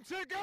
to go!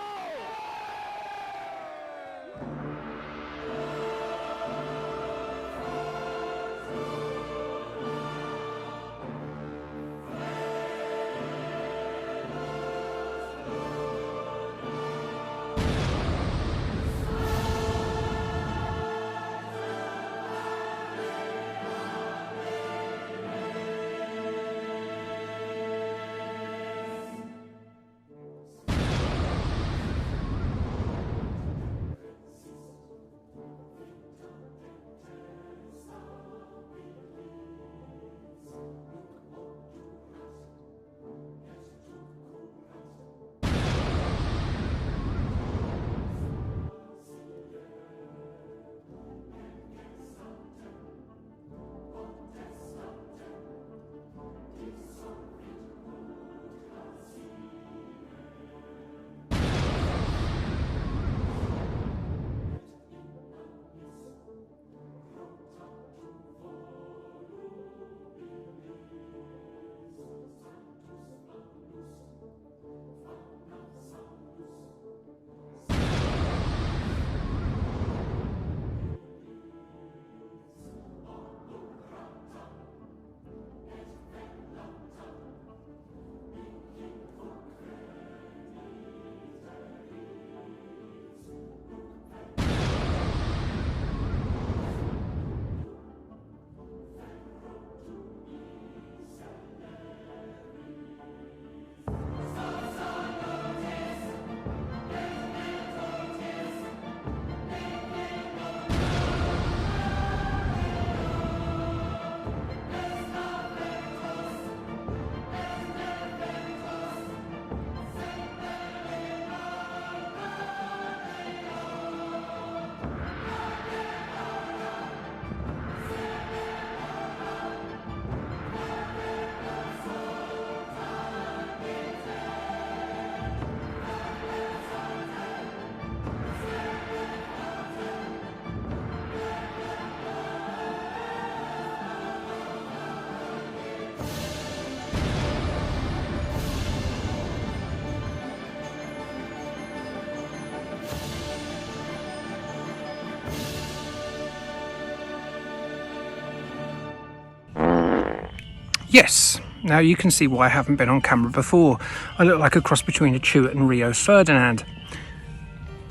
Yes, now you can see why I haven't been on camera before. I look like a cross between a Chewett and Rio Ferdinand.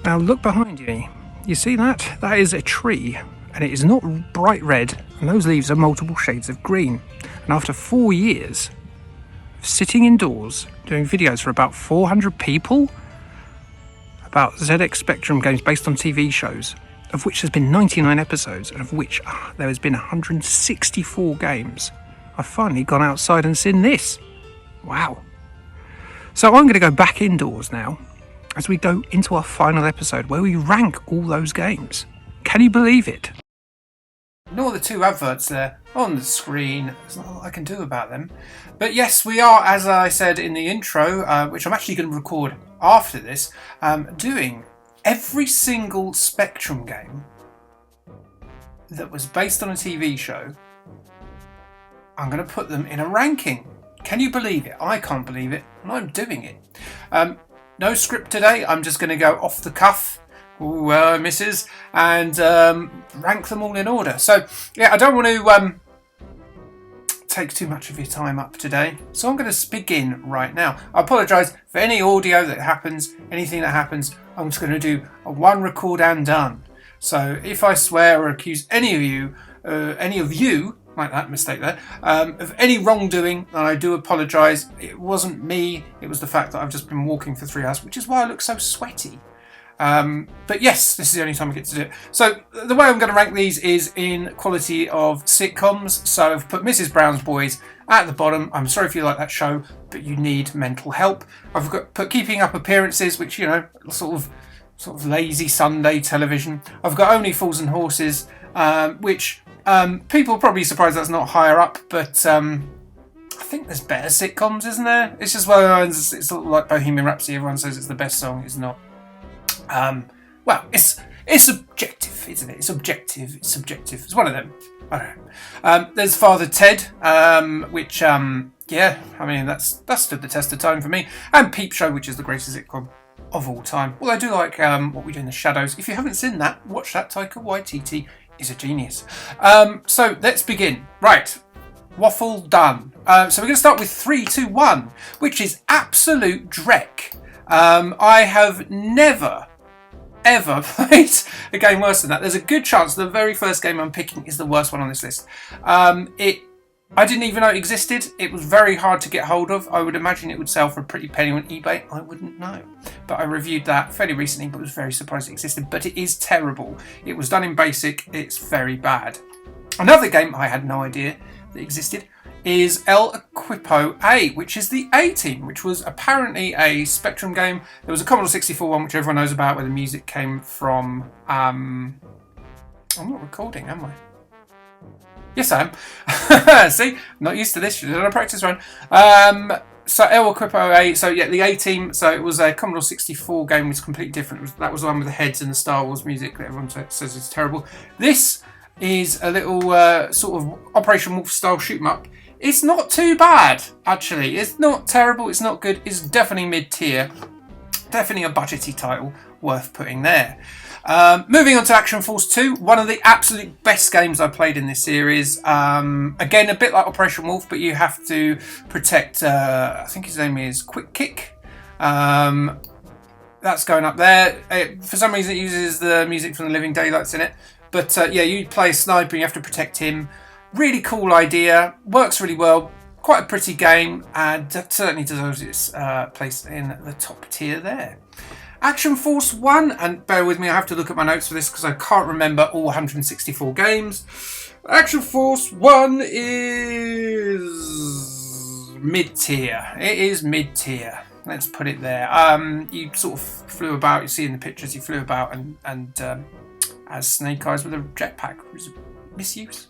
Now look behind you. You see that? That is a tree, and it is not bright red, and those leaves are multiple shades of green. And after 4 years of sitting indoors, doing videos for about 400 people, about ZX Spectrum games based on TV shows, of which there's been 99 episodes, and of which there has been 164 games, I've finally gone outside and seen this. Wow. So I'm going to go back indoors now as we go into our final episode where we rank all those games. Can you believe it? Ignore the two adverts there on the screen. There's not a lot I can do about them. But yes, we are, as I said in the intro, which I'm actually going to record after this, doing every single Spectrum game that was based on a TV show. I'm going to put them in a ranking. Can you believe it? I can't believe it, and I'm doing it. No script today. I'm just going to go off the cuff, misses, and rank them all in order. So, yeah, I don't want to take too much of your time up today, so I'm going to begin right now. I apologise for any audio that happens, anything that happens. I'm just going to do a one record and done. So, if I swear or accuse any of you, like that mistake there, of any wrongdoing, then I do apologise. It wasn't me, it was the fact that I've just been walking for 3 hours, which is why I look so sweaty. But yes, this is the only time I get to do it. So the way I'm going to rank these is in quality of sitcoms. So I've put Mrs. Brown's Boys at the bottom. I'm sorry if you like that show, but you need mental help. I've put Keeping Up Appearances, which, you know, sort of lazy Sunday television. I've got Only Fools and Horses, which people are probably surprised that's not higher up, but I think there's better sitcoms, isn't there? It's just it's sort of like Bohemian Rhapsody. Everyone says it's the best song. It's not. Well, it's subjective, isn't it? It's objective. It's subjective. It's one of them. I don't know. There's Father Ted, which yeah, I mean that's stood the test of time for me, and Peep Show, which is the greatest sitcom of all time. Although I do like What We Do in the Shadows. If you haven't seen that, watch that. Taika Waititi is a genius. So let's begin. Right, waffle done. So we're going to start with 3, 2, 1, which is absolute dreck. I have never ever played a game worse than that. There's a good chance the very first game I'm picking is the worst one on this list. I didn't even know it existed. It was very hard to get hold of. I would imagine it would sell for a pretty penny on eBay. I wouldn't know. But I reviewed that fairly recently, but was very surprised it existed. But it is terrible. It was done in BASIC. It's very bad. Another game I had no idea that existed is El Equipo A, which is the A-Team, which was apparently a Spectrum game. There was a Commodore 64 one, which everyone knows about, where the music came from... I'm not recording, am I? Yes, I am. See? Not used to this. Should have done a practice run. So El Equipo A. So yeah, the A-Team. So it was a Commodore 64 game, which was completely different. That was the one with the heads and the Star Wars music that everyone says is terrible. This is a little sort of Operation Wolf style shoot 'em up. It's not too bad, actually. It's not terrible. It's not good. It's definitely mid-tier. Definitely a budgety title worth putting there. Moving on to Action Force 2, one of the absolute best games I played in this series. Again, a bit like Operation Wolf, but you have to protect, I think his name is Quick Kick. That's going up there. For some reason, it uses the music from the Living Daylights in it. But yeah, you play a sniper and you have to protect him. Really cool idea. Works really well. Quite a pretty game, and certainly deserves its place in the top tier there. Action Force 1, and bear with me, I have to look at my notes for this because I can't remember all 164 games. Action Force 1 is mid-tier. It is mid-tier. Let's put it there. You sort of flew about, you see in the pictures, you flew about and as Snake Eyes with a jetpack. It was a misuse.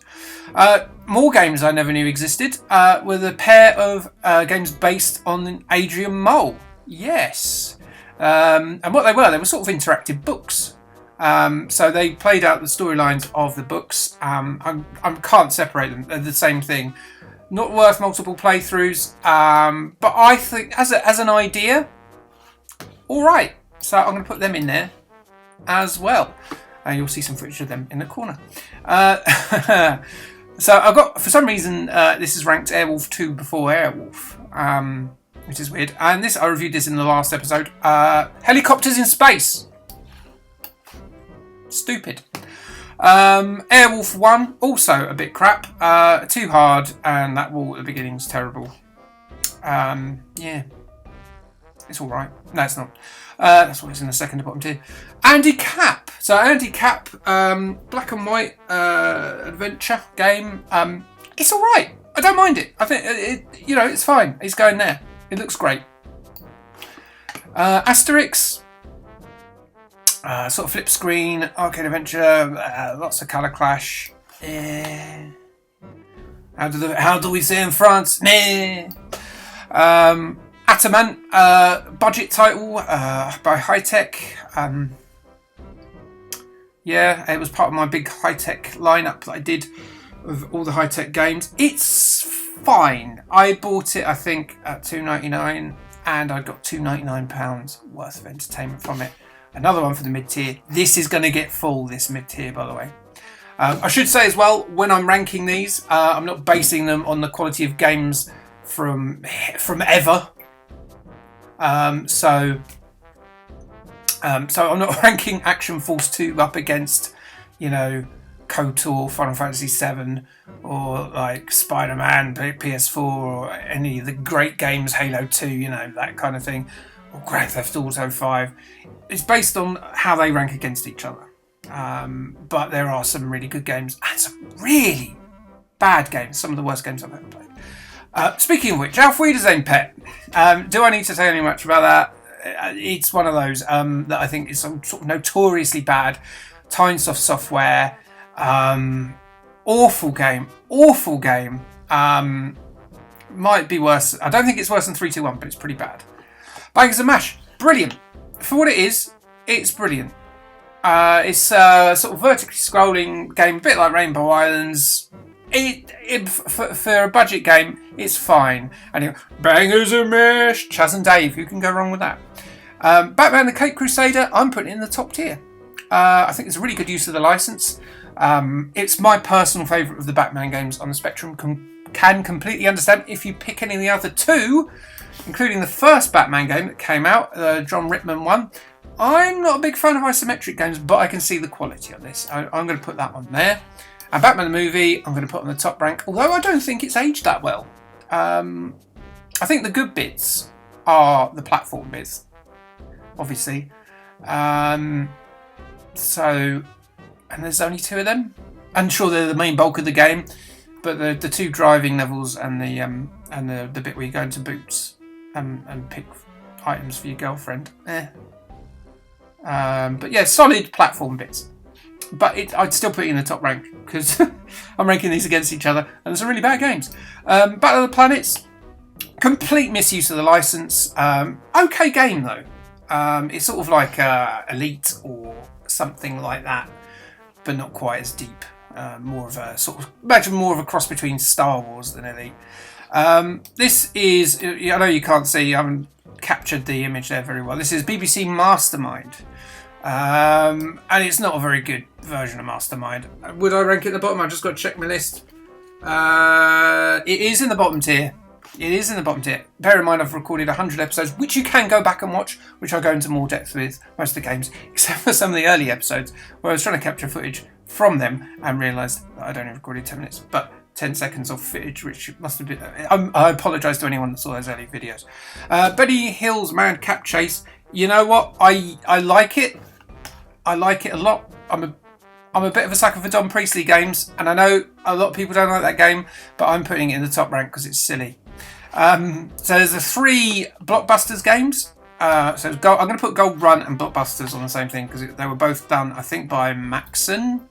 More games I never knew existed were the pair of games based on Adrian Mole. Yes. And what they were sort of interactive books. So they played out the storylines of the books. I can't separate them. They're the same thing. Not worth multiple playthroughs. But I think as an idea, all right. So I'm going to put them in there as well. You'll see some footage of them in the corner. So I've got, for some reason, this is ranked Airwolf 2 before Airwolf. Which is weird. And I reviewed this in the last episode. Helicopters in space. Stupid. Airwolf 1, also a bit crap. Too hard, and that wall at the beginning is terrible. Yeah. It's alright. No, it's not. That's why it's in the second to bottom tier. Andy Cap. So Andy Cap, black and white adventure game. It's alright. I don't mind it. I think it's fine. It's going there. It looks great. Asterix, sort of flip screen, arcade adventure, lots of colour clash. How do we say in France? Ataman, budget title by High Tech. Yeah, it was part of my big High Tech lineup that I did of all the High Tech games. It's fine. I bought it, I think, at $2.99, and I got £2.99 worth of entertainment from it. Another one for the mid-tier. This is going to get full, this mid-tier, by the way. I should say as well, when I'm ranking these, I'm not basing them on the quality of games from ever. So I'm not ranking Action Force 2 up against, KOTOR, Final Fantasy 7, or like Spider-Man, PS4, or any of the great games, Halo 2, that kind of thing, or Grand Theft Auto 5. It's based on how they rank against each other. But there are some really good games and some really bad games, some of the worst games I've ever played. Speaking of which, Auf Wiedersehen Pet. Do I need to say anything much about that? It's one of those that I think is some sort of notoriously bad. Tynesoft Software. Awful game. Might be worse. I don't think it's worse than 3-2-1, but it's pretty bad. Bangers and Mash. Brilliant. For what it is, it's brilliant. It's a sort of vertically scrolling game, a bit like Rainbow Islands. For a budget game, it's fine. And Bangers and Mash. Chaz and Dave, who can go wrong with that? Batman the Cape Crusader, I'm putting it in the top tier. I think it's a really good use of the license. It's my personal favourite of the Batman games on the Spectrum. Can completely understand if you pick any of the other two, including the first Batman game that came out, the John Rittman one. I'm not a big fan of isometric games, but I can see the quality on this. I'm going to put that on there. And Batman the movie, I'm going to put on the top rank, although I don't think it's aged that well. I think the good bits are the platform bits, obviously. And there's only 2 of them. I'm sure they're the main bulk of the game, but the 2 driving levels and the bit where you go into Boots and pick items for your girlfriend. But yeah, solid platform bits. But I'd still put it in the top rank because I'm ranking these against each other, and there's some really bad games. Battle of the Planets, complete misuse of the license. Okay game though. It's sort of like Elite or something like that, but not quite as deep. More of a cross between Star Wars than Elite. This is, I know you can't see, I haven't captured the image there very well. This is BBC Mastermind. And it's not a very good version of Mastermind. Would I rank it at the bottom? I've just got to check my list. It is in the bottom tier. It is in the bottom tier. Bear in mind I've recorded 100 episodes, which you can go back and watch, which I'll go into more depth with most of the games, except for some of the early episodes where I was trying to capture footage from them and realised that I'd only recorded 10 minutes, but 10 seconds of footage, which must have been... I apologise to anyone that saw those early videos. Betty Hill's Mad Cap Chase. You know what? I like it. I like it a lot. I'm a bit of a sucker for Don Priestley games, and I know a lot of people don't like that game, but I'm putting it in the top rank because it's silly. So there's the 3 Blockbusters games. I'm going to put Gold Run and Blockbusters on the same thing because they were both done, I think, by Maxon.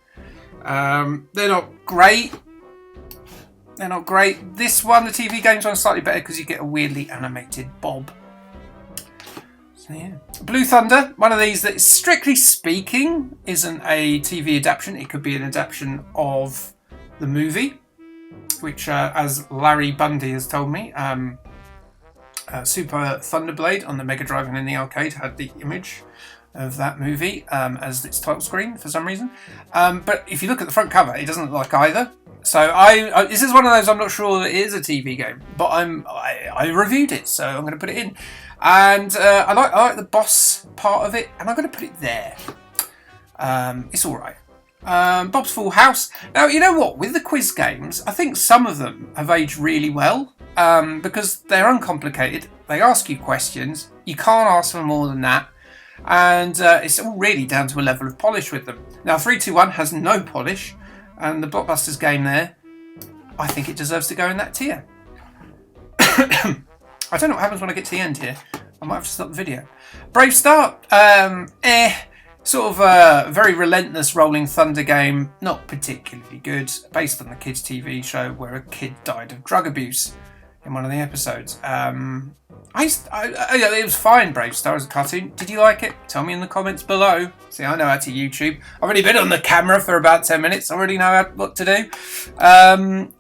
They're not great. This one, the TV games one, is slightly better because you get a weirdly animated Bob. So yeah. Blue Thunder, one of these that, strictly speaking, isn't a TV adaptation. It could be an adaptation of the movie, which, as Larry Bundy has told me, Super Thunderblade on the Mega Drive and in the arcade had the image of that movie as its title screen for some reason. But if you look at the front cover, it doesn't look like either. So this is one of those I'm not sure that it is a TV game, but I reviewed it, so I'm going to put it in. And I like the boss part of it, and I'm going to put it there. It's all right. Bob's Full House. Now, you know what? With the quiz games, I think some of them have aged really well because they're uncomplicated. They ask you questions. You can't ask for more than that. And it's all really down to a level of polish with them. Now, 321 has no polish. And the Blockbusters game there, I think it deserves to go in that tier. I don't know what happens when I get to the end here. I might have to stop the video. Brave Start, sort of a very relentless Rolling Thunder game. Not particularly good. Based on the kids' TV show where a kid died of drug abuse in one of the episodes. It was fine, Brave Star, as a cartoon. Did you like it? Tell me in the comments below. See, I know how to YouTube. I've already been on the camera for about 10 minutes. I already know what to do.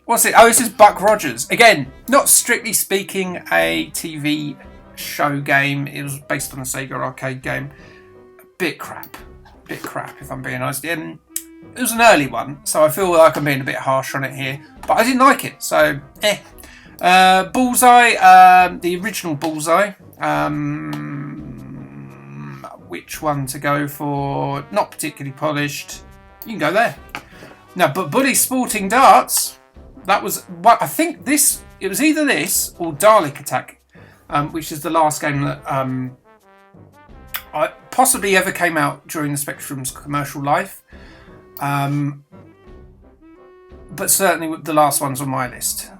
What's it? Oh, this is Buck Rogers. Again, not strictly speaking a TV show game. It was based on a Sega arcade game. Bit crap, if I'm being honest. It was an early one, so I feel like I'm being a bit harsh on it here. But I didn't like it, so Bullseye, the original Bullseye. Which one to go for? Not particularly polished. You can go there. Now, but Bully Sporting Darts, that was what I think this. It was either this or Dalek Attack, which is the last game that I possibly ever came out during the Spectrum's commercial life. But certainly the last one's on my list.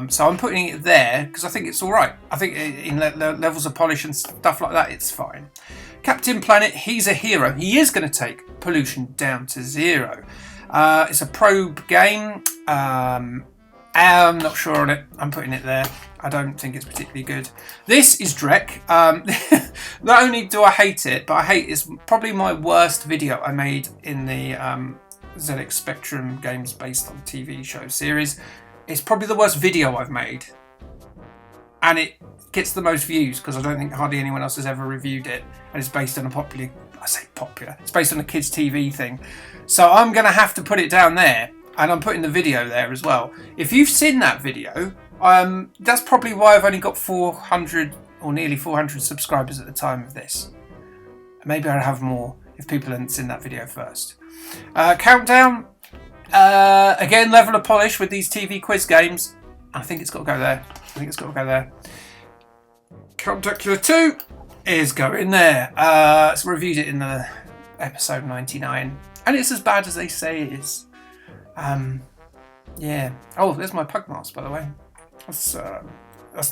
So I'm putting it there because I think it's all right. I think in levels of polish and stuff like that, it's fine. Captain Planet, he's a hero. He is going to take pollution down to 0. It's a probe game. I'm not sure on it. I'm putting it there. I don't think it's particularly good. This is Drek. Not only do I hate it, but I hate it's probably my worst video I made in the ZX Spectrum games based on TV show series. It's probably the worst video I've made. And gets the most views because I don't think hardly anyone else has ever reviewed it, and it's based on a popular. I say popular. It's based on a kids' TV thing, so I'm going to have to put it down there, and I'm putting the video there as well. If you've seen that video, that's probably why I've only got 400 or nearly 400 subscribers at the time of this. Maybe I'll have more if people hadn't seen that video first. Countdown. Again, level of polish with these TV quiz games. I think it's got to go there. Count Duckula 2 is going there. So we reviewed it in the episode 99, and it's as bad as they say it is. Yeah. Oh, there's my pug mask, by the way. That's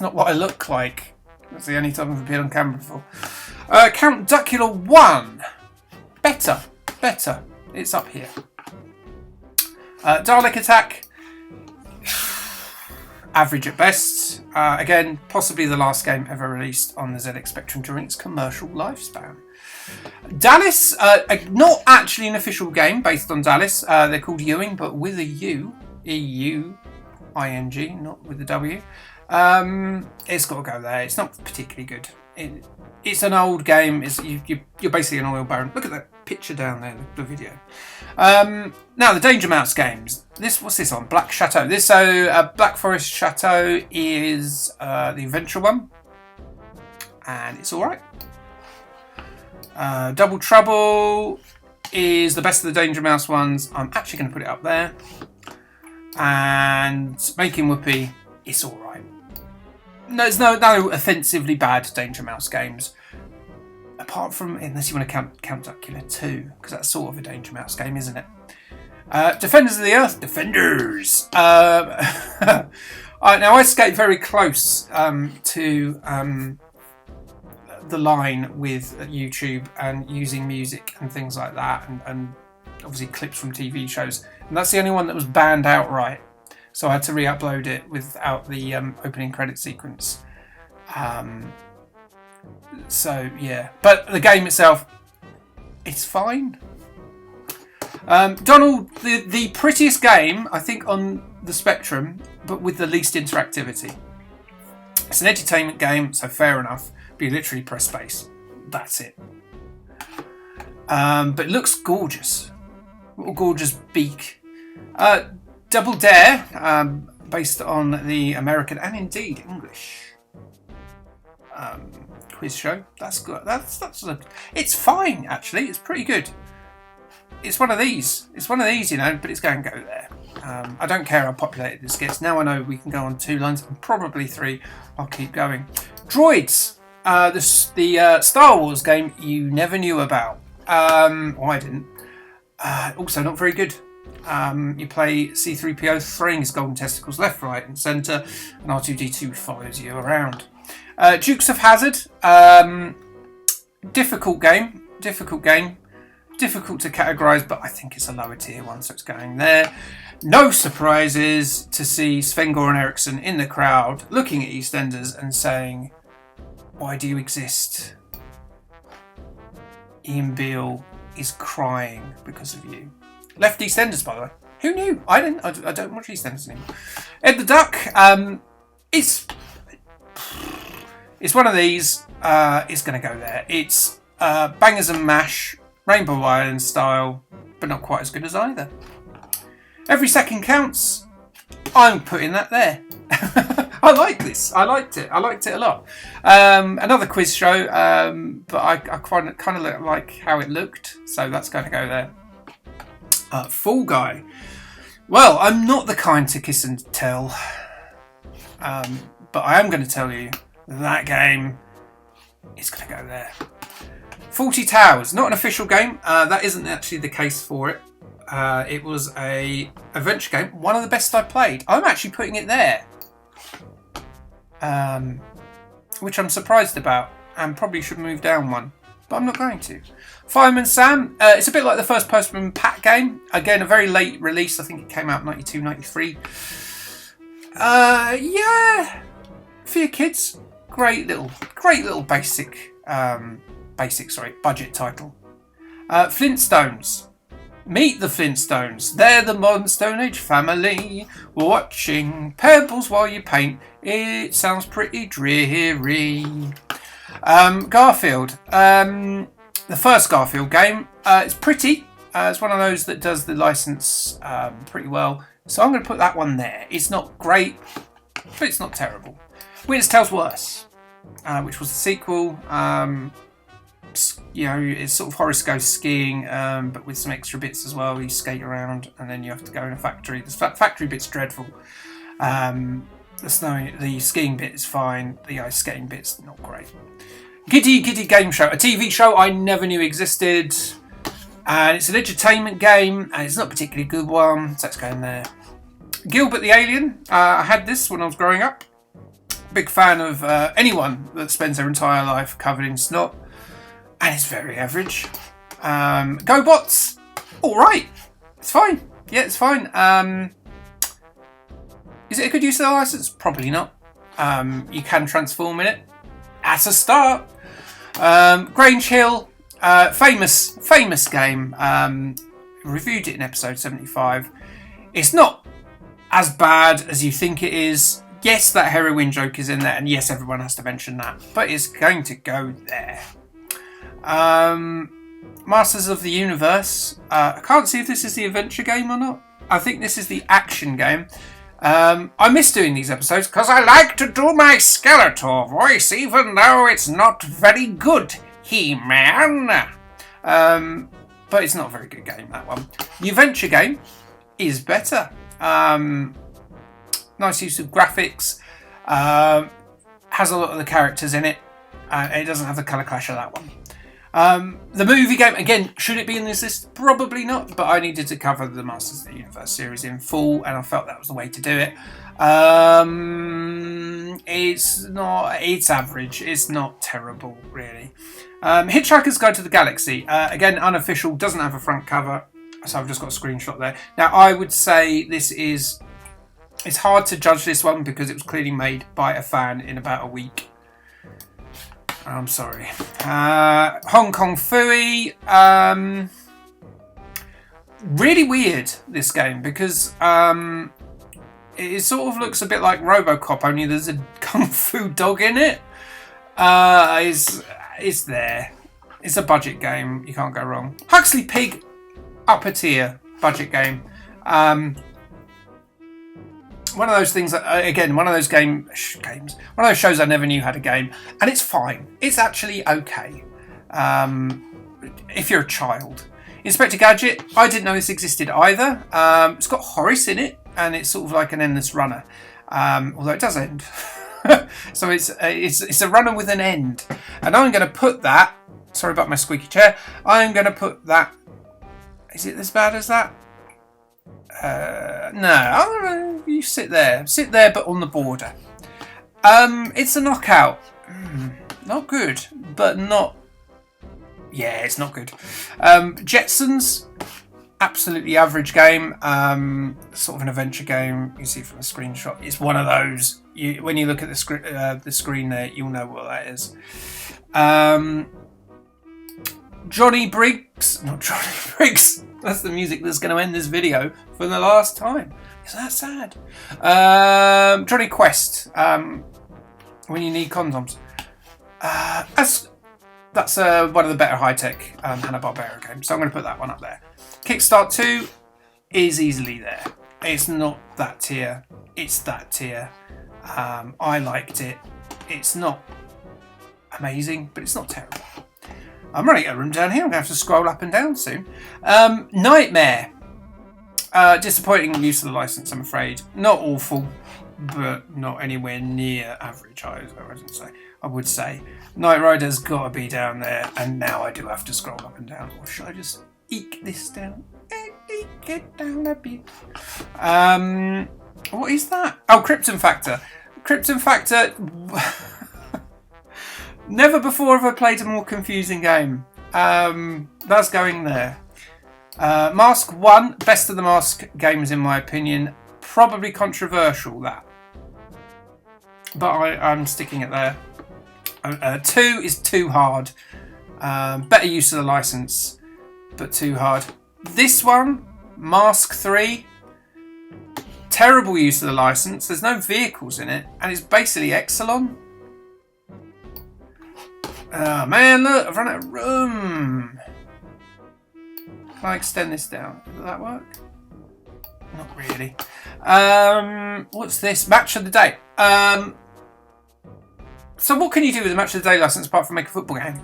not what I look like. That's the only time I've appeared on camera before. Count Duckula 1. Better. It's up here. Dalek Attack. Average at best. Again, possibly the last game ever released on the ZX Spectrum during its commercial lifespan. Dallas, not actually an official game based on Dallas. They're called Ewing, but with a U. E-U-I-N-G, not with a W. It's got to go there. It's not particularly good. It's an old game. You're basically an oil baron. Look at that picture down there, the video. Now the Danger Mouse games. What's this on? Black Chateau. Black Forest Chateau is the adventure one, and it's all right. Double Trouble is the best of the Danger Mouse ones. I'm actually going to put it up there. And Making Whoopee, it's all right. No, there's no offensively bad Danger Mouse games. Apart from, unless you want to count Duckula 2, because that's sort of a Danger Mouse game, isn't it? Defenders of the Earth. Defenders! Now, I skate very close to the line with YouTube and using music and things like that, and obviously clips from TV shows. And that's the only one that was banned outright. So I had to re-upload it without the opening credit sequence. So yeah, but the game itself, it's fine. Donald, the prettiest game I think on the Spectrum, but with the least interactivity. It's an entertainment game, so fair enough. But you literally press space. That's it. But it looks gorgeous. What a gorgeous beak. Double Dare, based on the American and indeed English quiz show. That's good. It's fine actually. It's pretty good. It's one of these, you know, but it's going to go there. I don't care how populated this gets. Now I know we can go on 2 lines and probably 3. I'll keep going. Droids, the Star Wars game you never knew about. I didn't. Also not very good. You play C-3PO throwing his golden testicles left, right and centre, and R2-D2 follows you around. Dukes of Hazzard, difficult game, difficult to categorise, but I think it's a lower tier one, so it's going there. No surprises to see Sven-Goran Eriksson in the crowd looking at EastEnders and saying, "Why do you exist? Ian Beale is crying because of you." Left EastEnders, by the way. Who knew? I didn't. I don't watch EastEnders anymore. Ed the Duck. It's one of these. It's going to go there. It's bangers and mash, Rainbow Island style, but not quite as good as either. Every Second Counts. I'm putting that there. I like this. I liked it. I liked it a lot. Another quiz show, but I kind of like how it looked, so that's going to go there. Fall Guy. Well, I'm not the kind to kiss and tell, but I am going to tell you that game is going to go there. 40 Towers, not an official game. That isn't actually the case for it. It was a adventure game, one of the best I played. I'm actually putting it there, which I'm surprised about, and probably should move down one, but I'm not going to. Fireman Sam, it's a bit like the First Postman Pat game. Again, a very late release. I think it came out 92, 93. Yeah, for your kids, great little budget title. Flintstones. Meet the Flintstones. They're the modern Stone Age family. We're watching Pebbles while you paint. It sounds pretty dreary. Garfield. The first Garfield game. It's pretty. It's one of those that does the license pretty well. So I'm going to put that one there. It's not great, but it's not terrible. Witness Tales Worse, which was the sequel. It's sort of Horace goes skiing, but with some extra bits as well. You skate around, and then you have to go in a factory. The factory bit's dreadful. The skiing bit is fine. The ice skating bit's not great. Giddy Game Show, a TV show I never knew existed. And it's an entertainment game, and it's not a particularly good one, so let's go in there. Gilbert the Alien. I had this when I was growing up. Big fan of anyone that spends their entire life covered in snot. And it's very average. GoBots. Alright. It's fine. Yeah, it's fine. Is it a good use of the license? Probably not. You can transform in it. That's a start. Grange Hill. Famous game. Reviewed it in episode 75. It's not as bad as you think it is. Yes, that heroin joke is in there, and yes, everyone has to mention that, but it's going to go there. Masters of the Universe. I can't see if this is the adventure game or not. I think this is the action game. I miss doing these episodes because I like to do my Skeletor voice, even though it's not very good. He-Man. But it's not a very good game, that one. The adventure game is better. Nice use of graphics. Has a lot of the characters in it. It doesn't have the colour clash of that one. The movie game, again, should it be in this list? Probably not, but I needed to cover the Masters of the Universe series in full, and I felt that was the way to do it. It's average. It's not terrible, really. Hitchhiker's Guide to the Galaxy. Again, unofficial, doesn't have a front cover, so I've just got a screenshot there. Now, I would say it's hard to judge this one because it was clearly made by a fan in about a week. I'm sorry. Hong Kong Phooey. Really weird, this game, because it sort of looks a bit like RoboCop, only there's a kung fu dog in it. It's there. It's a budget game. You can't go wrong. Huxley Pig, upper tier budget game. One of those things that, again, one of those games, one of those shows I never knew had a game, and it's fine. It's actually okay. If you're a child. Inspector Gadget, I didn't know this existed either. It's got Horace in it, and it's sort of like an endless runner. Although it does end. So it's a runner with an end. And I'm going to put that, sorry about my squeaky chair, I'm going to put that, is it as bad as that? No, you sit there but on the border. It's a knockout. Not good, but not, yeah, it's not good. Jetsons, absolutely average game. Sort of an adventure game. You see from the screenshot, it's one of those, when you look at the screen there, you'll know what that is. Johnny Briggs, not Johnny Briggs, that's the music that's going to end this video for the last time. Isn't that sad? Johnny Quest, when you need condoms. That's one of the better high-tech Hanna-Barbera games, so I'm going to put that one up there. Kickstart 2 is easily there. It's not that tier, it's that tier. I liked it. It's not amazing, but it's not terrible. I'm running out of room down here. I'm going to have to scroll up and down soon. Nightmare. Disappointing use of the license, I'm afraid. Not awful, but not anywhere near average, I would say. Knight Rider's got to be down there, and now I do have to scroll up and down. Or should I just eke this down? Eke it down a bit. What is that? Oh, Krypton Factor. Krypton Factor... Never before have I played a more confusing game. That's going there. Mask 1, best of the Mask games in my opinion. Probably controversial, that. But I'm sticking it there. 2 is too hard. Better use of the license, but too hard. This one, Mask 3, terrible use of the license. There's no vehicles in it, and it's basically Exelon. Oh man, look, I've run out of room. Can I extend this down? Does that work? Not really. What's this? Match of the day. So what can you do with a match of the day license apart from make a football game?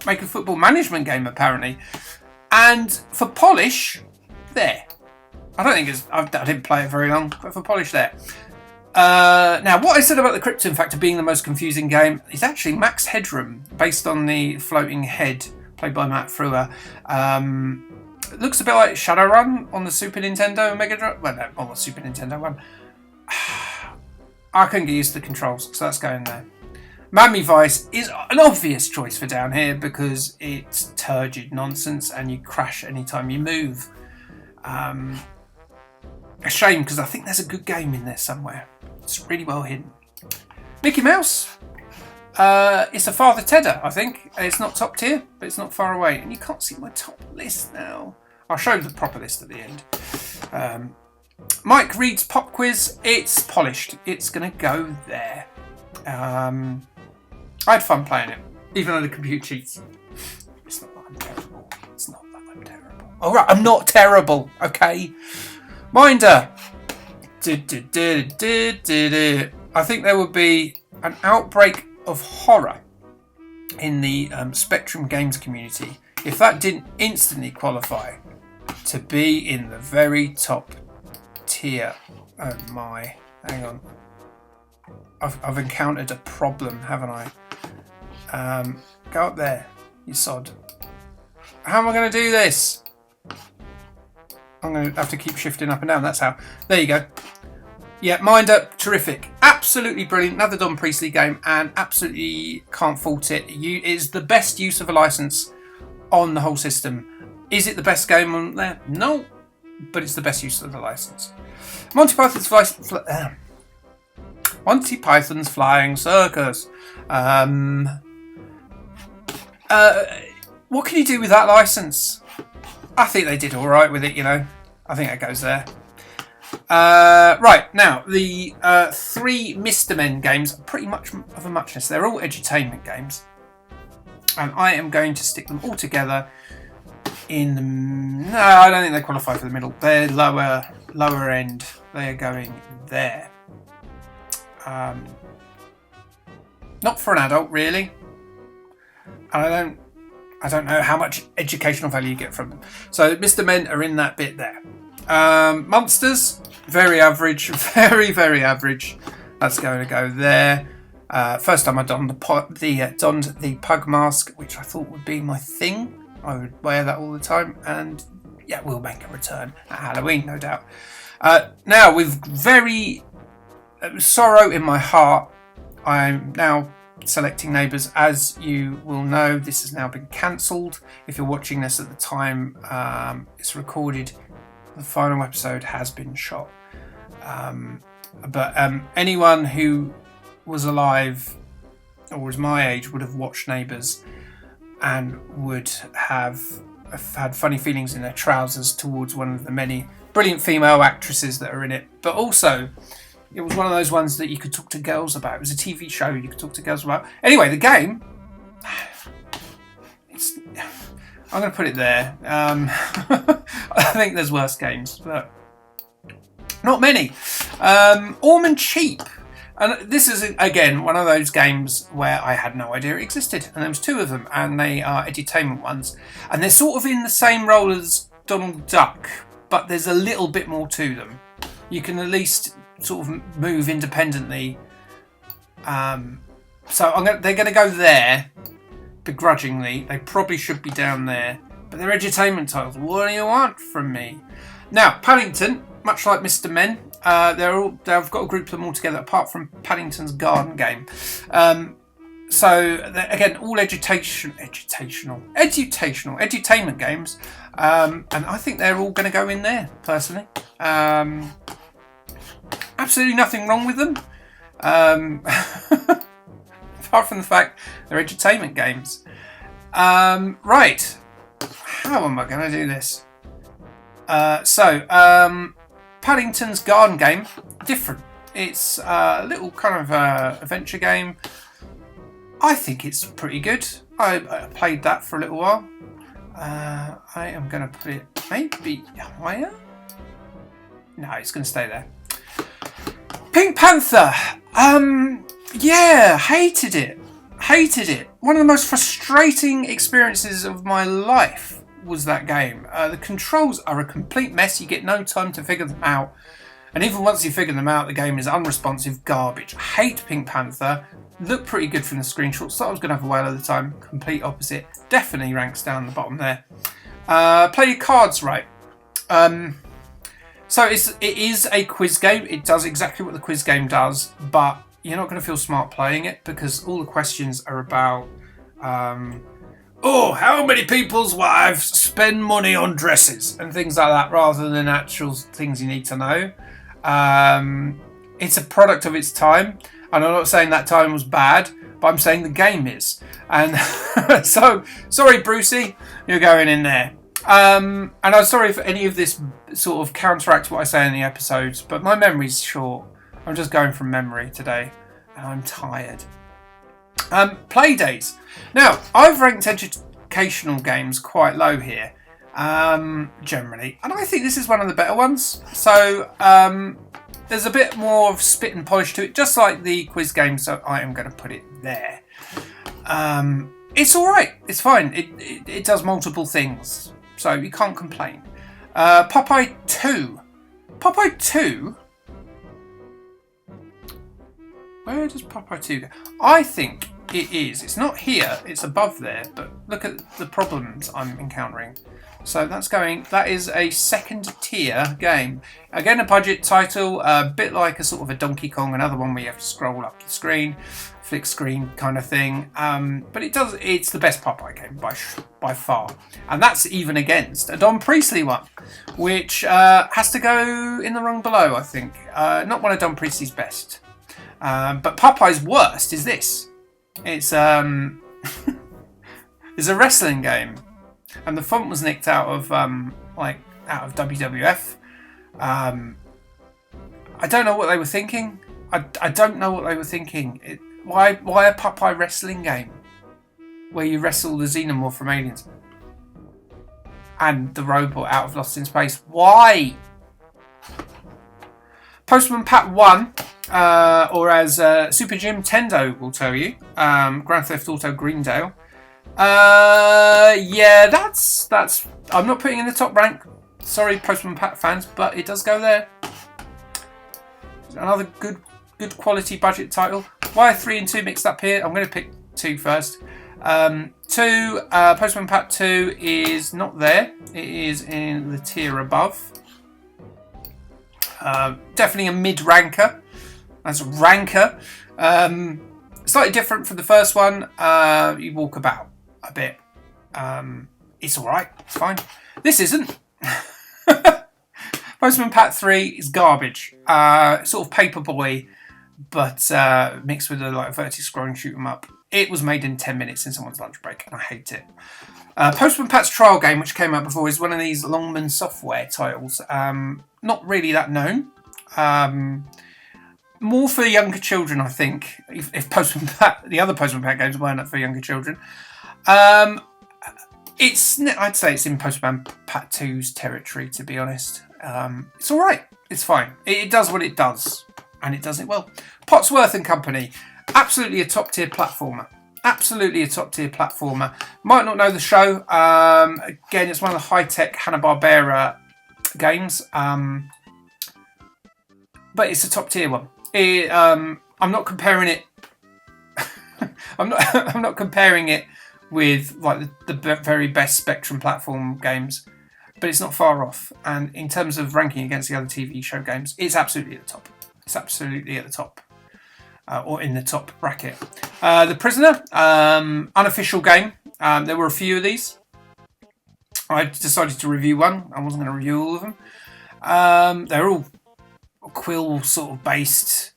Make a football management game, apparently. And for polish, there. I don't think it's... I didn't play it very long, but for polish, there. Now, what I said about the Krypton Factor being the most confusing game is actually Max Headroom, based on the floating head, played by Matt Frewer. It looks a bit like Shadowrun on the Super Nintendo and Mega Drive. Well, no, on the Super Nintendo one. I couldn't get used to the controls, so that's going there. Miami Vice is an obvious choice for down here because it's turgid nonsense and you crash anytime you move. A shame because I think there's a good game in there somewhere. It's really well hidden. Mickey Mouse. It's a Father Tedder, I think. It's not top tier, but it's not far away. And you can't see my top list now. I'll show you the proper list at the end. Mike Reed's Pop Quiz. It's polished. It's going to go there. I had fun playing it, even though the computer cheats. It's not that I'm terrible. It's not that I'm terrible. All right, I'm not terrible, okay? Minder. I think there would be an outbreak of horror in the Spectrum Games community if that didn't instantly qualify to be in the very top tier. Oh my, hang on. I've encountered a problem, haven't I? Go up there, you sod. How am I going to do this? I'm going to have to keep shifting up and down. That's how. There you go. Yeah, Minder, terrific. Absolutely brilliant. Another Don Priestley game and absolutely can't fault it. It is the best use of a license on the whole system. Is it the best game on there? No, but it's the best use of the license. Monty Python's Flying Circus. What can you do with that license? I think they did all right with it, you know. I think that goes there. Right, now, the three Mr. Men games are pretty much of a muchness. They're all edutainment games. And I am going to stick them all together in the... No, I don't think they qualify for the middle. They're lower end. They are going there. Not for an adult, really. And I don't know how much educational value you get from them. So Mr. Men are in that bit there. Monsters, very average, very, very average. That's going to go there. First time I donned the pug mask, which I thought would be my thing. I would wear that all the time, and yeah, we'll make a return at Halloween, no doubt. Now, with very sorrow in my heart, I'm now selecting Neighbours. As you will know, this has now been cancelled. If you're watching this at the time it's recorded, the final episode has been shot. But anyone who was alive or was my age would have watched Neighbours and would have had funny feelings in their trousers towards one of the many brilliant female actresses that are in it. But also, it was one of those ones that you could talk to girls about. It was a TV show you could talk to girls about. Anyway, the game, I'm going to put it there. I think there's worse games, but not many. Orm & Cheap. And this is, again, one of those games where I had no idea it existed. And there was two of them, and they are edutainment ones. And they're sort of in the same role as Donald Duck, but there's a little bit more to them. You can at least sort of move independently. So they're going to go there, begrudgingly. They probably should be down there. But they're edutainment titles. What do you want from me? Now, Paddington, much like Mr. Men, I've got to group them all together apart from Paddington's Garden game. So again, all edutainment games, and I think they're all going to go in there personally. Absolutely nothing wrong with them, apart from the fact they're edutainment games. Right, how am I going to do this? Paddington's Garden Game, different. It's a little kind of adventure game. I think it's pretty good. I played that for a little while. I am going to put it maybe higher. No, it's going to stay there. Pink Panther. Yeah, hated it. One of the most frustrating experiences of my life was that game. The controls are a complete mess. You get no time to figure them out. And even once you figure them out, the game is unresponsive garbage. I hate Pink Panther. Looked pretty good from the screenshots. Thought I was going to have a whale at the time. Complete opposite. Definitely ranks down the bottom there. Play your cards right. So it is a quiz game. It does exactly what the quiz game does, but you're not going to feel smart playing it because all the questions are about, how many people's wives spend money on dresses and things like that, rather than actual things you need to know. It's a product of its time, and I'm not saying that time was bad, but I'm saying the game is. And so, sorry, Brucey, you're going in there. And I'm sorry if any of this sort of counteracts what I say in the episodes, but my memory's short. I'm just going from memory today, and I'm tired. Play days. Now, I've ranked educational games quite low here, generally, and I think this is one of the better ones. So, there's a bit more of spit and polish to it, just like the quiz game, so I am going to put it there. It's alright, it's fine. It does multiple things, so you can't complain. Popeye 2. Popeye 2? Where does Popeye 2 go? I think it is. It's not here, it's above there, but look at the problems I'm encountering. So that is a second tier game. Again, a budget title, a bit like a sort of a Donkey Kong, another one where you have to scroll up the screen, flick screen kind of thing. But it's the best Popeye game by far. And that's even against a Don Priestley one, which has to go in the rung below, I think. Not one of Don Priestley's best. But Popeye's worst is this. It's it's a wrestling game. And the font was nicked out of WWF. I don't know what they were thinking. I don't know what they were thinking. Why a Popeye wrestling game where you wrestle the xenomorph from Aliens and the robot out of Lost in Space? Why? Postman Pat 1, or as Super Jim Tendo will tell you, Grand Theft Auto Greendale. Yeah, that's. I'm not putting in the top rank. Sorry, Postman Pat fans, but it does go there. Another good quality budget title. Why are 3 and 2 mixed up here? I'm going to pick 2 first. 2, Postman Pat 2 is not there. It is in the tier above. Definitely a mid-ranker. That's a ranker. Slightly different from the first one. You walk about a bit. It's alright. It's fine. This isn't. Postman Pat 3 is garbage. Sort of Paperboy, but mixed with a vertically scrolling shoot 'em up. It was made in 10 minutes in someone's lunch break, and I hate it. Postman Pat's Trial Game, which came out before, is one of these Longman Software titles. Not really that known. More for younger children, I think. If Postman Pat, the other Postman Pat games weren't for younger children. I'd say it's in Postman Pat 2's territory, to be honest. It's alright. It's fine. It does what it does. And it does it well. Potsworth and Company. Absolutely a top tier platformer. Might not know the show. Again, it's one of the high-tech Hanna-Barbera games. But it's a top tier one. I'm not comparing it. I'm not comparing it with the very best Spectrum platform games, but it's not far off. And in terms of ranking against the other TV show games, it's absolutely at the top. It's absolutely at the top, or in the top bracket. The Prisoner, unofficial game. There were a few of these. I decided to review one. I wasn't going to review all of them. They're all Quill sort of based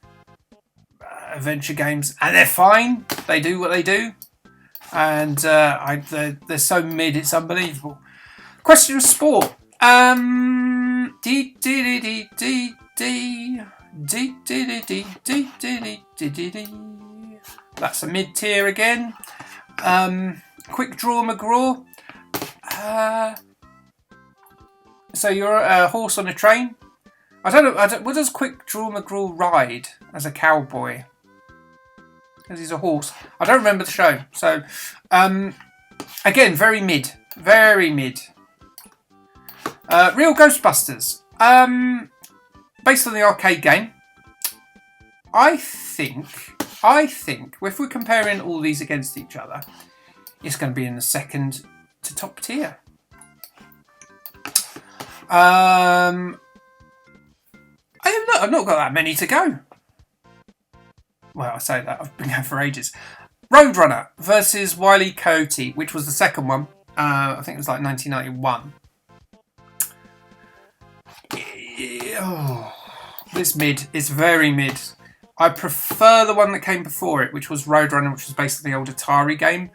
adventure games, and they're fine. They do what they do. and they're so mid, it's unbelievable. Question of sport. That's a mid tier again. Quick draw McGraw. So you're a horse on a train. I don't know. What does Quick Draw McGraw ride as a cowboy? Because he's a horse. I don't remember the show. So, again, very mid. Very mid. Real Ghostbusters. Based on the arcade game. I think, if we're comparing all these against each other, it's going to be in the second to top tier. I've not got that many to go. Well, I say that, I've been going for ages. Roadrunner versus Wile E. Coyote, which was the second one. I think it was like 1991. This mid is very mid. I prefer the one that came before it, which was Roadrunner, which was based on the old Atari game.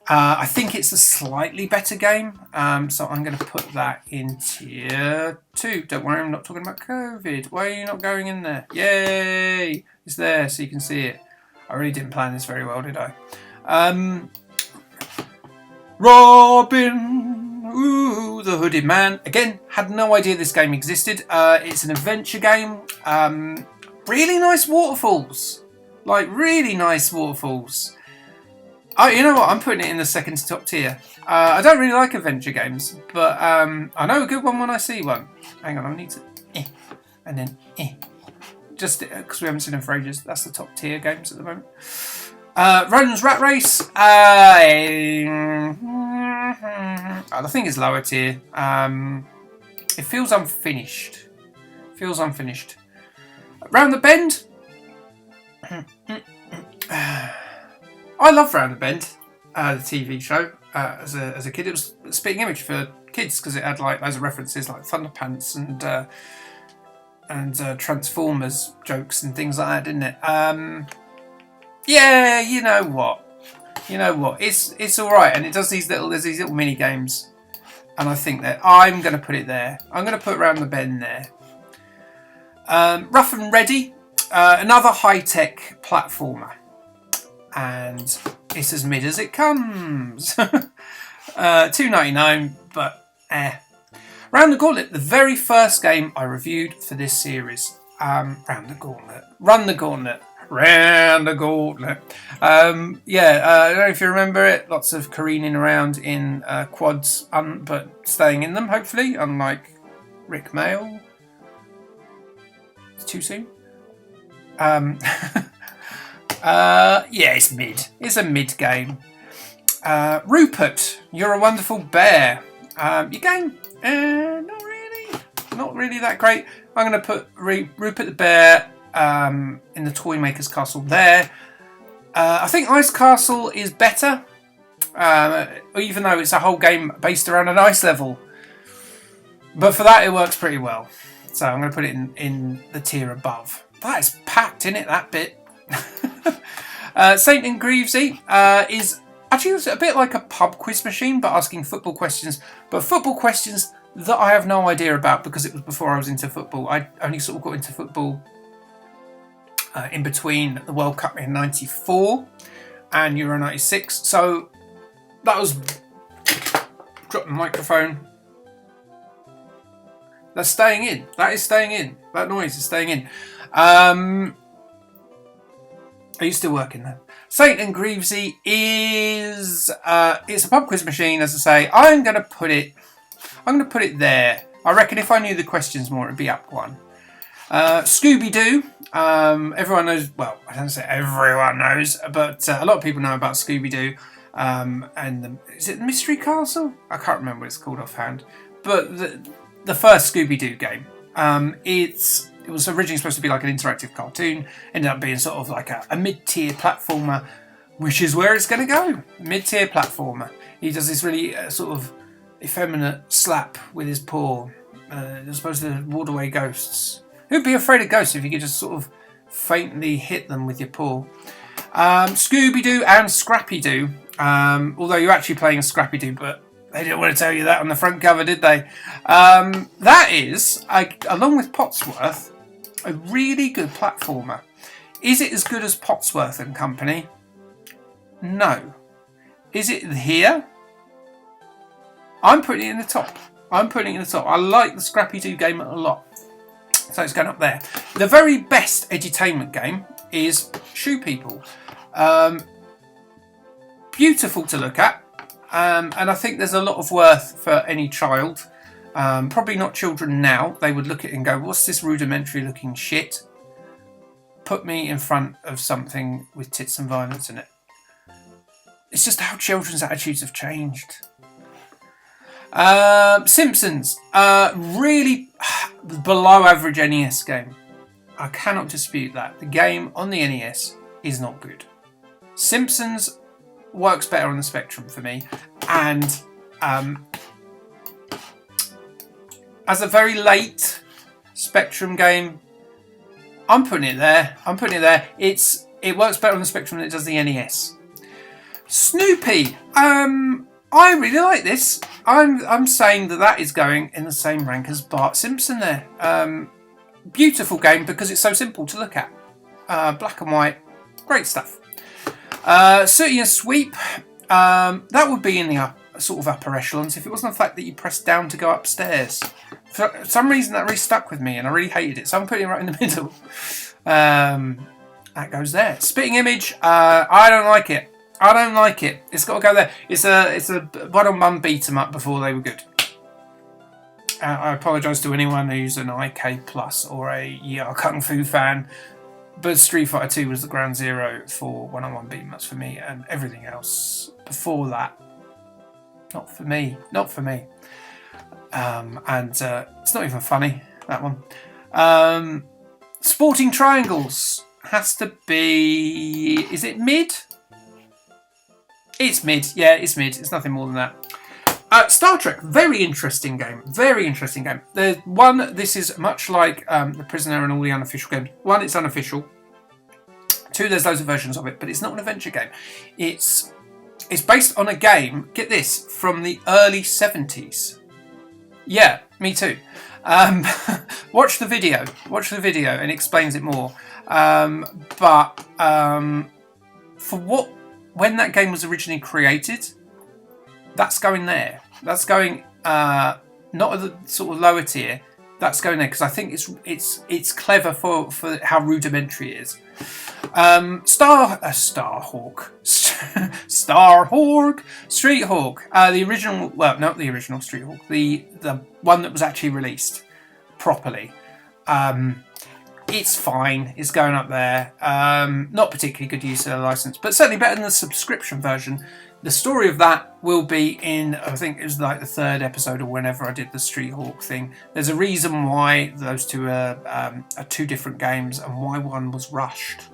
I think it's a slightly better game, so I'm going to put that in tier 2. Don't worry, I'm not talking about COVID. Why are you not going in there? Yay! It's there, so you can see it. I really didn't plan this very well, did I? Robin, ooh, the Hooded Man. Again, had no idea this game existed. It's an adventure game. Really nice waterfalls. Like, really nice waterfalls. Oh, you know what? I'm putting it in the second to top tier. I don't really like adventure games, but I know a good one when I see one. Hang on, I need to... and then... Just because we haven't seen them for ages. That's the top tier games at the moment. Roland's Rat Race. I think it's lower tier. It feels unfinished. Round the Bend. I loved Round the Bend, the TV show, as a kid. It was a spitting image for kids because it had like loads of references like Thunderpants and Transformers jokes and things like that, didn't it? Yeah, you know what? It's all right, and it does there's these little mini games, and I think that I'm going to put it there. I'm going to put Round the Bend there. Rough and Ready, another high-tech platformer. And it's as mid as it comes. $2.99, but Round the Gauntlet, the very first game I reviewed for this series. Run the Gauntlet. I don't know if you remember it. Lots of careening around in quads, but staying in them, hopefully, unlike Rick Mail. It's too soon. Yeah, it's mid. It's a mid game. Rupert, You're a Wonderful Bear. Your game, not really that great. I'm going to put Rupert the Bear in the Toy Maker's Castle there. I think Ice Castle is better, even though it's a whole game based around an ice level. But for that, it works pretty well. So I'm going to put it in the tier above. That is packed, isn't it, that bit? Saint and Grievesy is actually a bit like a pub quiz machine, but asking football questions. But football questions that I have no idea about because it was before I was into football. I only sort of got into football in between the World Cup in '94 and Euro '96. So that was... Drop the microphone. That's staying in. That is staying in. That noise is staying in. Are you still working there? Saint and Grievesy is it's a pub quiz machine, as I say. I'm gonna put it there. I reckon if I knew the questions more, it'd be up one. Scooby-Doo. Everyone knows. Well, I don't say everyone knows, but a lot of people know about Scooby-Doo. Is it the Mystery Castle? I can't remember what it's called offhand. But the first Scooby-Doo game. It was originally supposed to be like an interactive cartoon. Ended up being sort of like a mid-tier platformer, which is where it's going to go. Mid-tier platformer. He does this really sort of effeminate slap with his paw. They're supposed to ward away ghosts. Who'd be afraid of ghosts if you could just sort of faintly hit them with your paw? Scooby-Doo and Scrappy-Doo Although you're actually playing a Scrappy-Doo, but they didn't want to tell you that on the front cover, did they? That is, along with Potsworth, a really good platformer. Is it as good as Potsworth and Company? No. Is it here? I'm putting it in the top. I like the Scrappy-Doo game a lot. So it's going up there. The very best edutainment game is Shoe People. Beautiful to look at. And I think there's a lot of worth for any child. Probably not children now. They would look at it and go, what's this rudimentary looking shit? Put me in front of something with tits and violence in it. It's just how children's attitudes have changed. Simpsons. Really below average NES game. I cannot dispute that. The game on the NES is not good. Simpsons works better on the Spectrum for me. And as a very late Spectrum game, I'm putting it there. It works better on the Spectrum than it does the NES. Snoopy. I really like this. I'm saying that is going in the same rank as Bart Simpson there. Beautiful game because it's so simple to look at. Black and white. Great stuff. Sooty and Sweep. That would be in the sort of upper echelons if it wasn't the fact that you pressed down to go upstairs. For some reason that really stuck with me and I really hated it. So I'm putting it right in the middle. That goes there. Spitting Image. I don't like it. It's got to go there. It's a one-on-one beat 'em up before they were good. I apologise to anyone who's an IK Plus or a Kung Fu fan, but Street Fighter 2 was the ground zero for one-on-one beat 'em ups for me, and everything else before that, not for me. And it's not even funny, that one. Sporting Triangles has to be. Is it mid? It's mid. Yeah, it's mid. It's nothing more than that. Star Trek, very interesting game. This is much like The Prisoner and all the unofficial games. One, it's unofficial. Two, there's loads of versions of it, but it's not an adventure game. It's based on a game, get this, from the early 70s. Yeah, me too. Watch the video and it explains it more. When that game was originally created, that's going there. That's going not at the sort of lower tier. That's going there because I think it's clever for how rudimentary it is. Starhawk, Street Hawk. The original, well, not the original Street Hawk. The one that was actually released properly. It's fine. It's going up there. Not particularly good use of the license, but certainly better than the subscription version. The story of that will be in, I think it was like the 3rd episode or whenever I did the Street Hawk thing. There's a reason why those two are two different games and why one was rushed.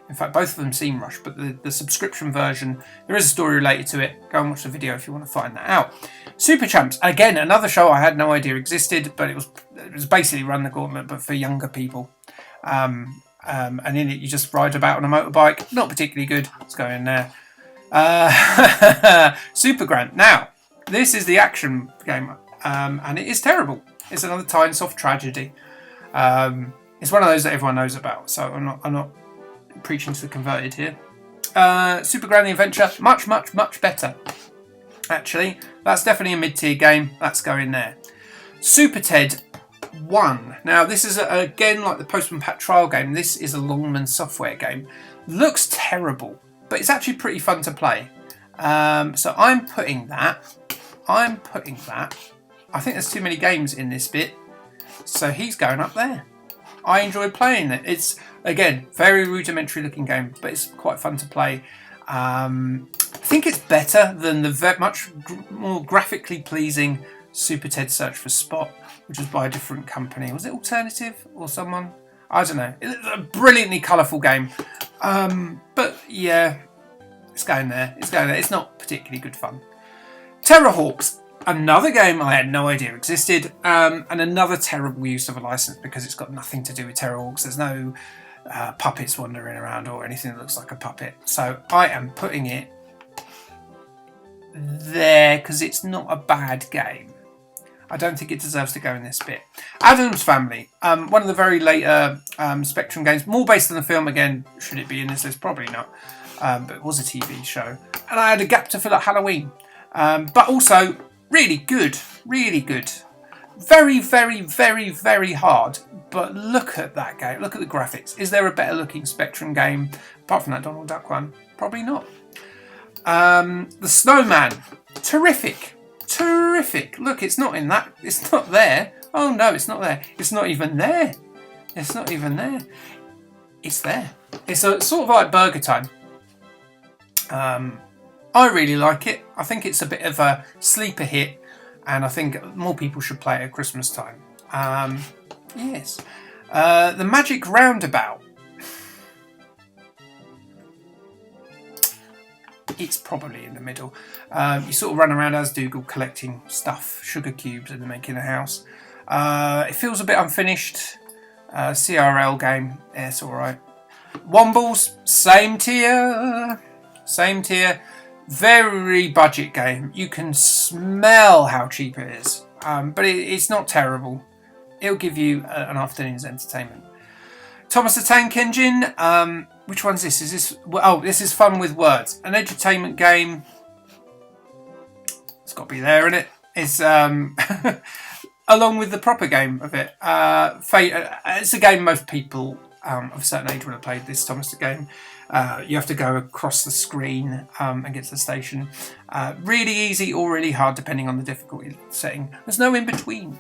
In fact, both of them seem rushed, but the subscription version, there is a story related to it. Go and watch the video if you want to find that out. Super Champs, again, another show I had no idea existed, but it was basically Run the Gauntlet, but for younger people. And in it you just ride about on a motorbike. Not particularly good. Let's go in there. Super Grant. Now, this is the action game, and it is terrible. It's another Tynesoft tragedy. It's one of those that everyone knows about, so I'm not preaching to the converted here. Super Grant the Adventure, much better. Actually, that's definitely a mid-tier game. That's going there. Super Ted 1. Now, this is again like the Postman Pat trial game. This is a Longman Software game. Looks terrible, but it's actually pretty fun to play. So I'm putting that. I think there's too many games in this bit, so he's going up there. I enjoyed playing it. It's, again, very rudimentary looking game, but it's quite fun to play. I think it's better than the much more graphically pleasing Super Ted Search for Spot, which was by a different company. Was it Alternative or someone? I don't know. It's a brilliantly colourful game. But yeah, it's going there. It's not particularly good fun. Terrorhawks. Another game I had no idea existed, and another terrible use of a license because it's got nothing to do with Terrorhawks. There's no puppets wandering around or anything that looks like a puppet. So I am putting it there because it's not a bad game. I don't think it deserves to go in this bit. Addams Family, one of the very later Spectrum games, more based on the film. Again, should it be in this list? Probably not, but it was a TV show. And I had a gap to fill at Halloween, but also really good, really good. Very, very, very, very hard, but look at that game. Look at the graphics. Is there a better looking Spectrum game apart from that Donald Duck one? Probably not. The Snowman, terrific. Terrific. Look, it's not in that. It's not there. Oh no, it's not there. It's not even there. It's not even there. It's there. It's a sort of like Burger Time. I really like it. I think it's a bit of a sleeper hit, and I think more people should play it at Christmas time. Yes. The Magic Roundabout. It's probably in the middle. You sort of run around as Dougal collecting stuff, sugar cubes, and making a house. It feels a bit unfinished. CRL game, yeah, it's alright. Wombles, same tier. Same tier. Very budget game. You can smell how cheap it is. But it's not terrible. It'll give you an afternoon's entertainment. Thomas the Tank Engine. Which one's this? Is this? Oh, this is Fun with Words. An edutainment game. It's got to be there, isn't it? It's along with the proper game of it. It's a game most people of a certain age would have played. This Thomas the game. You have to go across the screen and get to the station. Really easy or really hard, depending on the difficulty setting. There's no in between.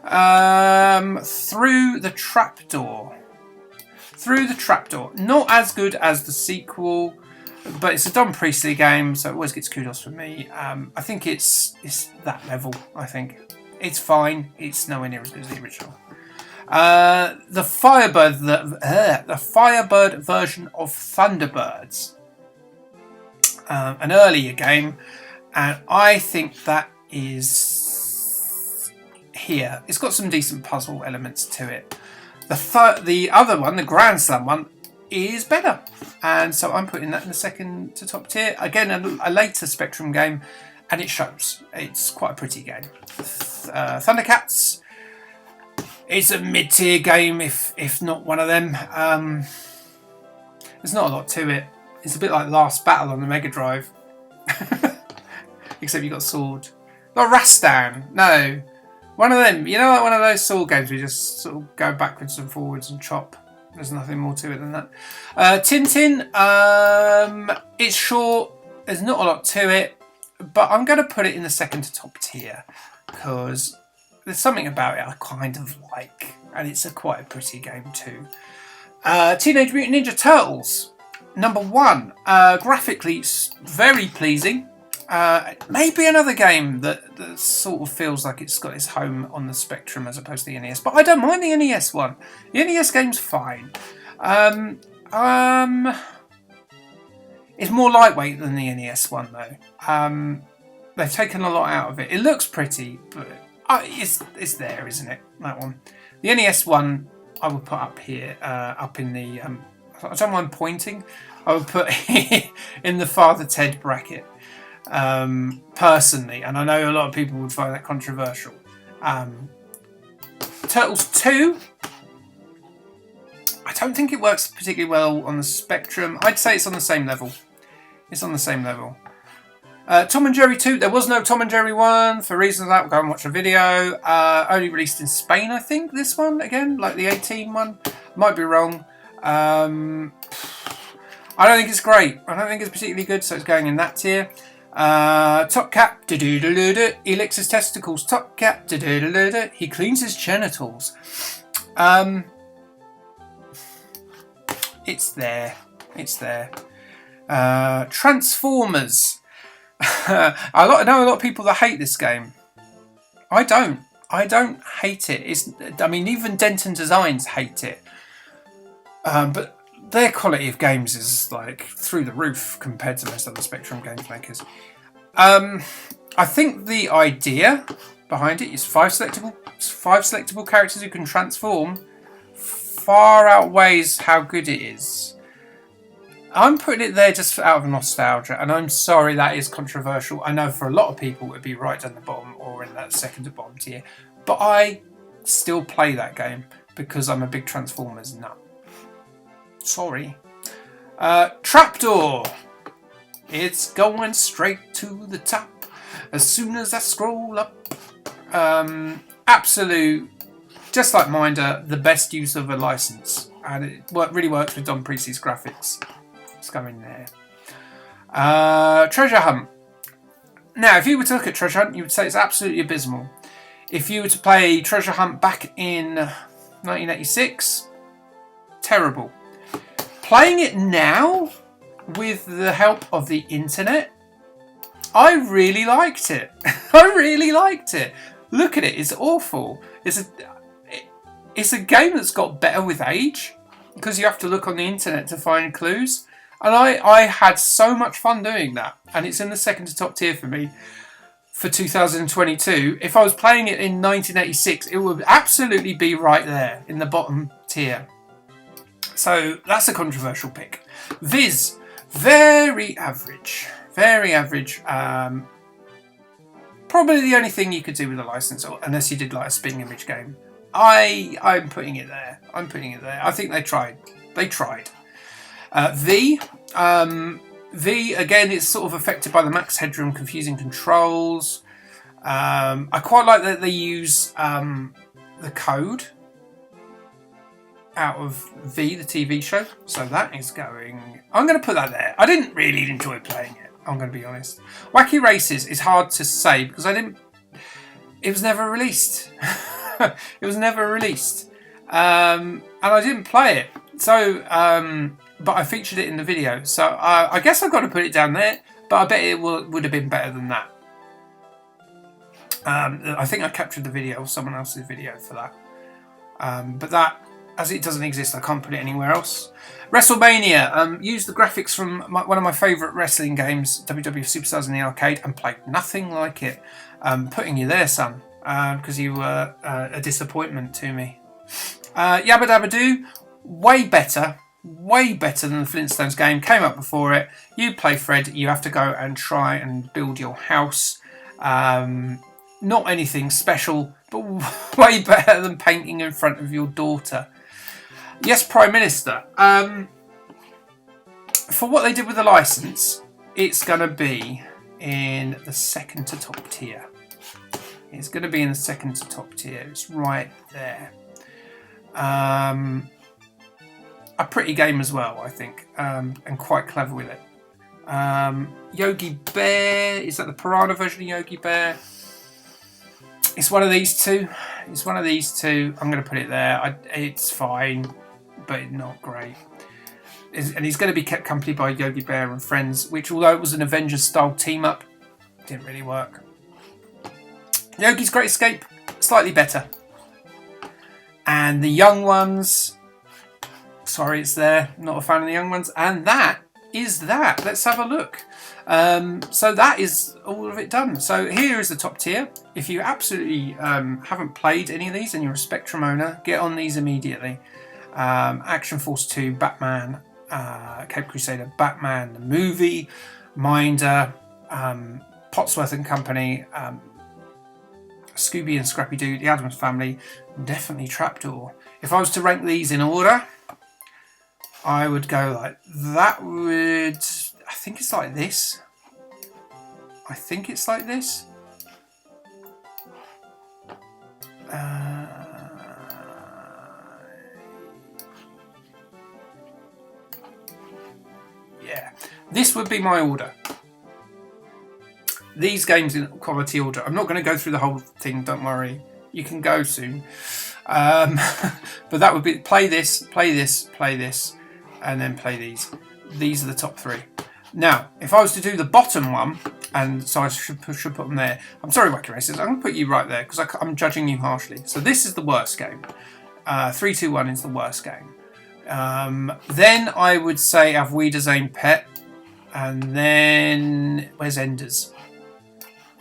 Through the Trapdoor. Through the Trapdoor. Not as good as the sequel, but it's a Don Priestley game, so it always gets kudos from me. I think it's that level, I think. It's fine. It's nowhere near as good as the original. The Firebird version of Thunderbirds. An earlier game, and I think that is here. It's got some decent puzzle elements to it. The other one, the Grand Slam one, is better, and so I'm putting that in the second to top tier. Again, a later Spectrum game, and it shows. It's quite a pretty game. Thundercats. It's a mid-tier game, if not one of them. There's not a lot to it. It's a bit like Last Battle on the Mega Drive, except you got a sword. Not Rastan, no. One of them, you know, like one of those sword games where you just sort of go backwards and forwards and chop. There's nothing more to it than that. Tintin, it's short. There's not a lot to it, but I'm going to put it in the second to top tier because there's something about it I kind of like, and it's quite a pretty game too. Teenage Mutant Ninja Turtles, number 1. Graphically, it's very pleasing. Maybe another game that sort of feels like it's got its home on the Spectrum as opposed to the NES, but I don't mind the NES one. The NES game's fine. It's more lightweight than the NES one though. They've taken a lot out of it. It looks pretty, but it's there, isn't it? That one. The NES one I would put up here, up in the. I don't mind pointing. I would put in the Father Ted bracket. Personally, and I know a lot of people would find that controversial. Turtles 2, I don't think it works particularly well on the Spectrum. I'd say it's on the same level. It's on the same level. Tom and Jerry 2, there was no Tom and Jerry 1. For reasons of that, we'll go and watch a video. Only released in Spain, I think, this one, again, like the 18 one. Might be wrong. I don't think it's great. I don't think it's particularly good, so it's going in that tier. Top Cat, he licks his testicles. Top Cat, he cleans his genitals. It's there. It's there. Transformers. I know a lot of people that hate this game. I don't hate it. I mean, even Denton Designs hate it. But their quality of games is like through the roof compared to most other Spectrum games makers. I think the idea behind it is five selectable characters who can transform far outweighs how good it is. I'm putting it there just out of nostalgia, and I'm sorry that is controversial. I know for a lot of people it would be right down the bottom or in that second to bottom tier, but I still play that game because I'm a big Transformers nut. Sorry. Trapdoor. It's going straight to the top as soon as I scroll up. Absolute, just like Minder, the best use of a license, and it really works with Don Priestley's graphics. Let's go in there. Treasure Hunt. Now, if you were to look at Treasure Hunt, you would say it's absolutely abysmal. If you were to play Treasure Hunt back in 1986, terrible. Playing it now, with the help of the internet, I really liked it. I really liked it. Look at it, it's awful. It's a game that's got better with age, because you have to look on the internet to find clues. And I had so much fun doing that. And it's in the second to top tier for me for 2022. If I was playing it in 1986, it would absolutely be right there in the bottom tier. So that's a controversial pick. Viz, very average. Very average. Probably the only thing you could do with a license, unless you did like a spinning image game. I'm putting it there. I'm putting it there. I think they tried. They tried. V again, it's sort of affected by the max headroom, confusing controls. I quite like that they use the code out of V, the TV show. So that is going. I'm going to put that there. I didn't really enjoy playing it, I'm going to be honest. Wacky Races is hard to say because it was never released. It was never released. And I didn't play it. So, but I featured it in the video. So I guess I've got to put it down there. But I bet it would have been better than that. I think I captured the video, someone else's video for that. But that, as it doesn't exist, I can't put it anywhere else. WrestleMania. Used the graphics from one of my favourite wrestling games, WWF Superstars in the arcade, and played nothing like it. Putting you there, son, because you were a disappointment to me. Yabba Dabba Doo, way better than the Flintstones game. Came up before it. You play Fred. You have to go and try and build your house. Not anything special, but way better than painting in front of your daughter. Yes, Prime Minister. For what they did with the license, it's going to be in the second to top tier. It's going to be in the second to top tier. It's right there. A pretty game as well, I think, and quite clever with it. Yogi Bear, is that the Piranha version of Yogi Bear? It's one of these two. It's one of these two. I'm going to put it there. It's fine, but not great. And he's going to be kept company by Yogi Bear and friends, which, although it was an Avengers-style team-up, didn't really work. Yogi's Great Escape, slightly better. And the Young Ones, sorry, it's there. Not a fan of the Young Ones. And that is that. Let's have a look. So that is all of it done. So here is the top tier. If you absolutely haven't played any of these and you're a Spectrum owner, get on these immediately. Action Force 2, Batman, Cape Crusader, Batman, the movie, Minder, Potsworth and Company, Scooby and Scrappy Doo, The Addams Family, definitely Trapdoor. If I was to rank these in order, I would go like that. I think it's like this. Yeah, this would be my order. These games in quality order. I'm not going to go through the whole thing, don't worry. You can go soon. But that would be play this, and then play these. These are the top three. Now, if I was to do the bottom one, and so I should put them there. I'm sorry, Wacky Racers. I'm going to put you right there because I'm judging you harshly. So this is the worst game. 3, 2, 1 is the worst game. Then I would say Auf Wiedersehen Pet. And then, where's Enders?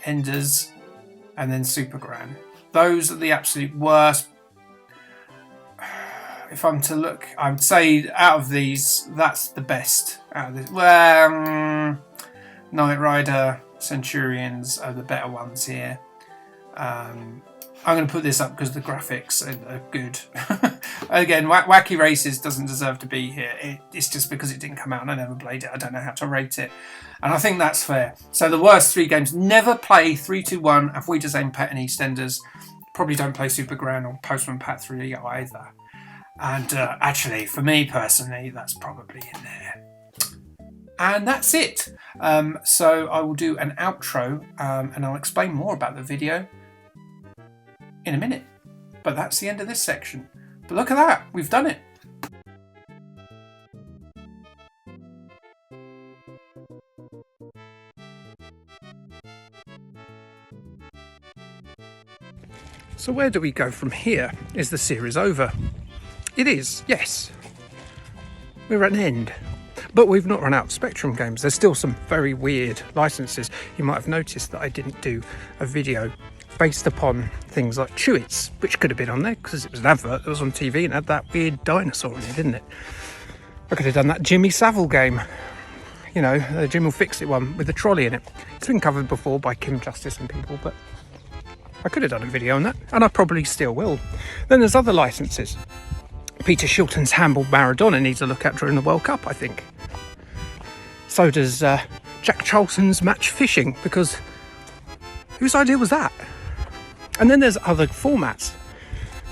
And then Super Gran. Those are the absolute worst. if I'm to look, I would say out of these, that's the best. Out of this, well, Knight Rider, Centurions are the better ones here. I'm going to put this up because the graphics are good. Again, Wacky Races doesn't deserve to be here. It's just because it didn't come out and I never played it. I don't know how to rate it. And I think that's fair. So the worst 3 games. Never play 321, Afuita's Aim Pet and EastEnders. Probably don't play Super Grand or Postman Pat 3 either. And actually, for me personally, that's probably in there. And that's it. So I will do an outro and I'll explain more about the video in a minute. But that's the end of this section. But look at that, we've done it. So where do we go from here? Is the series over? It is, yes. We're at an end. But we've not run out of Spectrum games. There's still some very weird licenses. You might have noticed that I didn't do a video based upon things like Chewits, which could have been on there because it was an advert that was on TV and had that weird dinosaur in it, didn't it? I could have done that Jimmy Savile game. You know, the Jim Will Fix It one with the trolley in it. It's been covered before by Kim Justice and people, but I could have done a video on that, and I probably still will. Then there's other licenses. Peter Shilton's Handball Maradona needs a look at during the World Cup, I think. So does Jack Charlton's Match Fishing, because whose idea was that? And then there's other formats.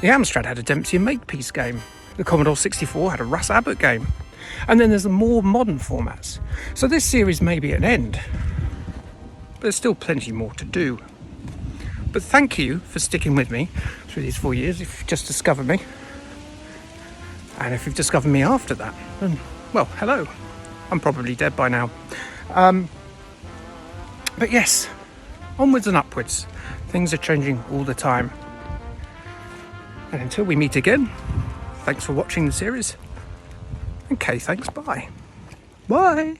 The Amstrad had a Dempsey and Makepeace game. The Commodore 64 had a Russ Abbott game. And then there's the more modern formats. So this series may be at an end, but there's still plenty more to do. But thank you for sticking with me through these 4 years if you've just discovered me. And if you've discovered me after that, then, well, hello. I'm probably dead by now. But yes, onwards and upwards. Things are changing all the time. And until we meet again, thanks for watching the series. Okay, thanks, bye. Bye.